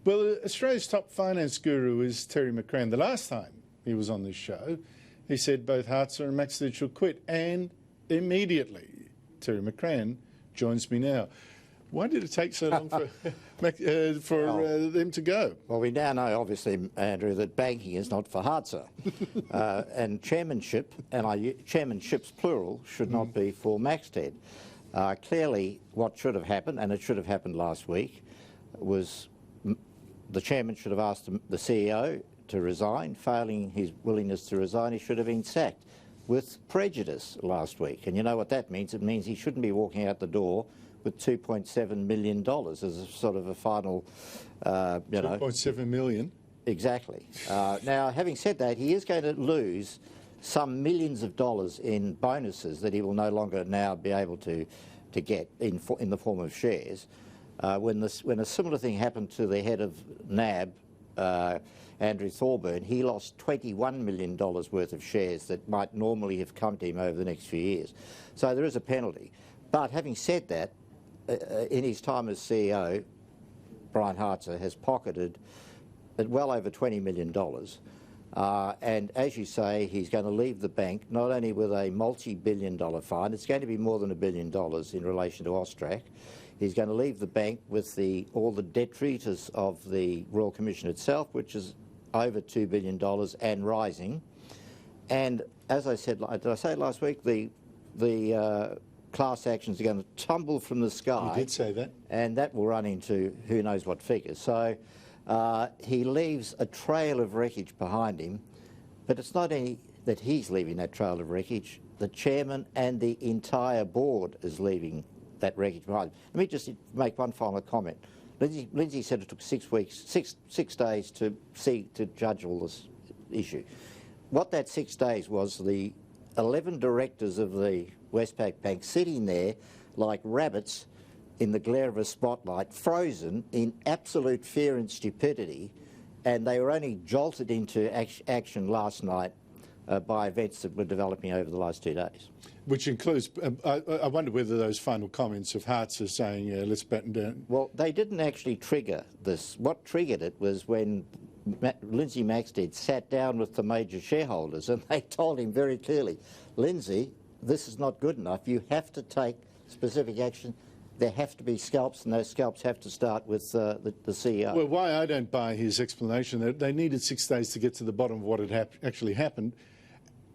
Well, Australia's top finance guru is Terry McCrann. The last time he was on this show, he said both Hartzer and Maxted should quit, and immediately Terry McCrann joins me now. Why did it take so long for them to go? Well, we now know, obviously, Andrew, that banking is not for Hartzer. And chairmanship, and chairmanships plural, should not be for Maxted. Clearly, what should have happened, and it should have happened last week, was the chairman should have asked the CEO to resign. Failing his willingness to resign, he should have been sacked with prejudice last week. And you know what that means? It means he shouldn't be walking out the door with $2.7 million as a sort of a final, you know. $2.7 million? Exactly. Now, having said that, he is going to lose some millions of dollars in bonuses that he will no longer now be able to get in the form of shares. When a similar thing happened to the head of NAB, Andrew Thorburn, he lost $21 million worth of shares that might normally have come to him over the next few years. So there is a penalty. But having said that, in his time as CEO, Brian Hartzer has pocketed well over $20 million. And as you say, he's going to leave the bank not only with a multi-billion-dollar fine, it's going to be more than $1 billion in relation to Austrac. He's going to leave the bank with all the debt treatise of the Royal Commission itself, which is over $2 billion and rising. And as I said, did I say last week, the class actions are going to tumble from the sky. You did say that. And that will run into who knows what figures. So he leaves a trail of wreckage behind him, but it's not only that he's leaving that trail of wreckage, the chairman and the entire board is leaving that wreckage behind him. Let me just make one final comment. Lindsay said it took 6 days to judge all this issue. What that 6 days was, the 11 directors of the Westpac Bank sitting there like rabbits in the glare of a spotlight, frozen in absolute fear and stupidity, and they were only jolted into action last night by events that were developing over the last 2 days. Which includes, I wonder whether those final comments of Hartzer saying, let's batten down. Well, they didn't actually trigger this. What triggered it was when Lindsay Maxted sat down with the major shareholders and they told him very clearly, Lindsay, this is not good enough. You have to take specific action. There have to be scalps, and those scalps have to start with the CEO. Well, why I don't buy his explanation that they needed 6 days to get to the bottom of what had actually happened.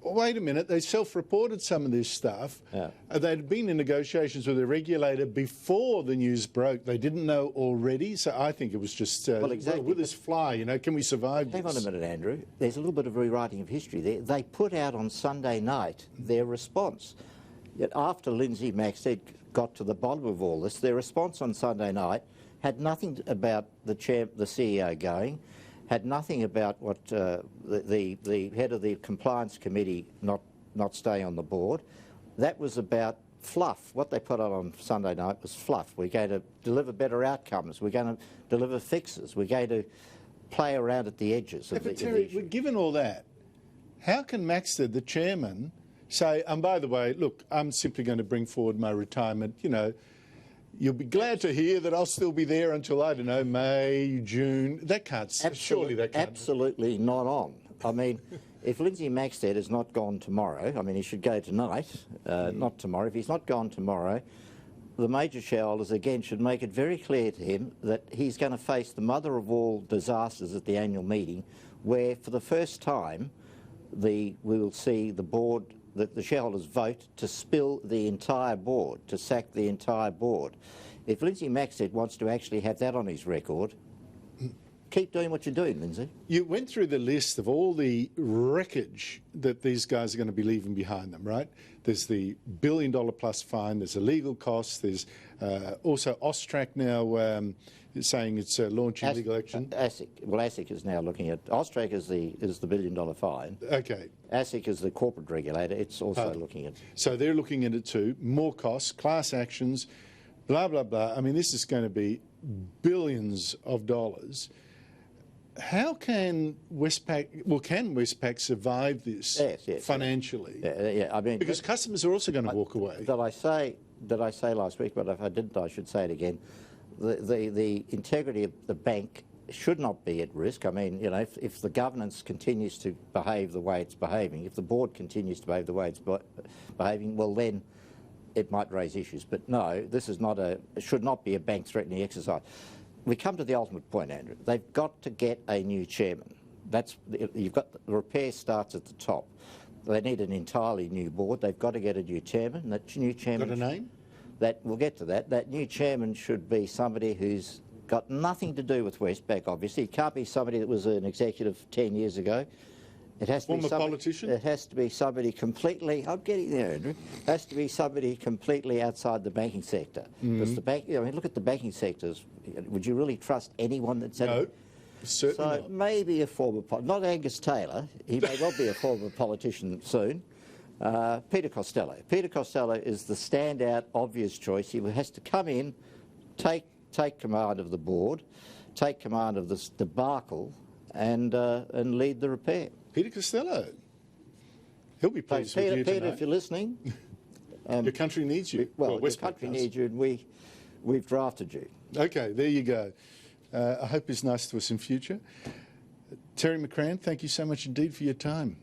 Wait a minute, they self-reported some of this stuff. Yeah. They'd been in negotiations with the regulator before the news broke. They didn't know already, so I think it was just, well, exactly. Will this fly, can we survive Hang this? on a minute, Andrew. There's a little bit of rewriting of history there. They put out on Sunday night their response. Yet after Lindsay Maxted got to the bottom of all this, their response on Sunday night had nothing about the CEO going, had nothing about what the head of the compliance committee not staying on the board. That was about fluff. What they put out on Sunday night was fluff. We're going to deliver better outcomes. We're going to deliver fixes. We're going to play around at the edges of the Terry, issue. given all that, how can Maxted, the chairman, say, and by the way, look, I'm simply going to bring forward my retirement, you'll be glad to hear that I'll still be there until, I don't know, May, June. That can't, surely that can't. Absolutely not on. I mean, if Lindsay Maxted is not gone tomorrow, I mean, he should go tonight, not tomorrow. If he's not gone tomorrow, the major shareholders, again, should make it very clear to him that he's going to face the mother of all disasters at the annual meeting, where for the first time we will see the board, the shareholders vote to spill the entire board, to sack the entire board. If Lindsay Maxted wants to actually have that on his record, keep doing what you're doing, Lindsay. You went through the list of all the wreckage that these guys are going to be leaving behind them, right? There's the $1 billion plus fine, there's the legal costs, there's also Austrac now saying it's launching legal action. ASIC is now looking at, Austrac is the $1 billion fine. Okay. ASIC is the corporate regulator, it's also looking at. So they're looking at it too, more costs, class actions, blah, blah, blah. I mean, this is going to be billions of dollars. How can Westpac survive this financially? Yeah, I mean, because customers are also going to walk away. Did I say last week, but if I didn't, I should say it again. The integrity of the bank should not be at risk. I mean, you know, if the governance continues to behave the way it's behaving, if the board continues to behave the way it's behaving, well then it might raise issues. But no, this is not it should not be a bank threatening exercise. We come to the ultimate point, Andrew. They've got to get a new chairman. You've got the repair starts at the top. They need an entirely new board. They've got to get a new chairman. That new chairman got a name? We'll get to that. That new chairman should be somebody who's got nothing to do with Westpac, obviously. It can't be somebody that was an executive 10 years ago. It has to be somebody, politician? It has to be somebody completely, I'm getting there, Andrew. It has to be somebody completely outside the banking sector. Because the bank, I mean, look at the banking sectors. Would you really trust anyone that's... No, certainly not. Maybe a former... Not Angus Taylor. He may well be a former politician soon. Peter Costello. Peter Costello is the standout, obvious choice. He has to come in, take command of the board, take command of this debacle, and lead the repair. Peter Costello. He'll be pleased with you Peter, tonight. if you're listening, your country needs you. Well, your Westpac country does. needs you, and we've drafted you. Okay, there you go. I hope he's nice to us in future. Terry McCrann, thank you so much indeed for your time.